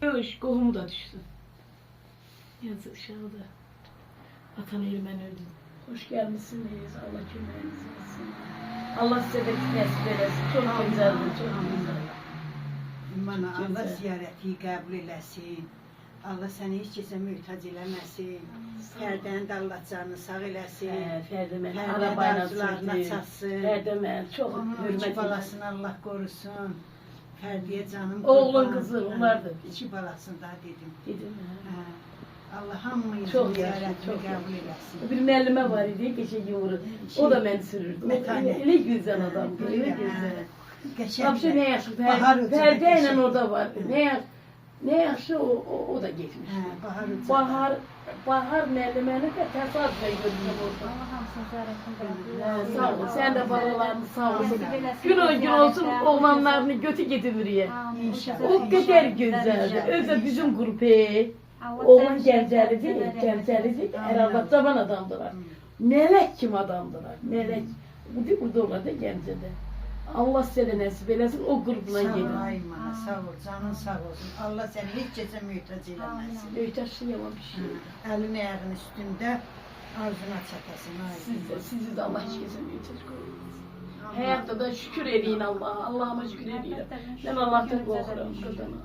Yok, kohumu da düştü. Yazık şahada. Vatan elimen öldü. Hoş gelmişsiniz. Allah cümlenizi etsin. Allah size de nasip eylesin. Çok güzeldi, çok güzel. Bana Allah ziyarəti qəbul eləsin. Allah səni heç kəsə möhtac eləməsin. Fərdəni də Allah canını sağ eləsin. Ferdemel Fərdənin arabayla arzularına sürdü. çatsın. Ferdemel çok Onun hürmet iki balasını Allah korusun. Fərdiyə canım Oğlun qurban. kızı onlardır. İki balasını da dedim. Dedim ha. Allah hamımızın Çok yaşlı, ziyarətini çok qəbul eləsin. Bir müellime var idi, geçen yumru. O da beni sürürdü. Metane. Ne güzel adamdı, öyle güzel. Qəşəng. Abşe ne yaşlı, Bahar Hoca da perdeyle qəşəng. o da var. Ne yaşlı o da gitmiş. Bahar Hoca. Bahar müellimeni de tesadüfen gördüm orada. Sağ ol, sen de balalarını sağ olsun. Gün o gün olsun oğlanlarını götü getirir ya. İnşallah. O kadar güzeldi. Öyle bizim grupe. Oğlan Gemzeli'di, Gemzeli'di. Herhalde zaman adamdılar. Melek kim adamdılar, melek. Bu değil burada orada Gemze'de. Allah size de nasip eylesin, o grubuna Sağ ol gelin. Aymana, sağ ol, canın sağ olsun. Allah səni heç kəsə möhtac eləməsin. Öğtaşlı yalan bir şey. Əlin ayağın üstündə arzuna çatasın. Sizi de Allah hiç kesin öğtaş koymasın. Hayatta da şükür edin Allah'a, Allah'ıma şükür edin. Ben Allah'tan korkuyorum kadına.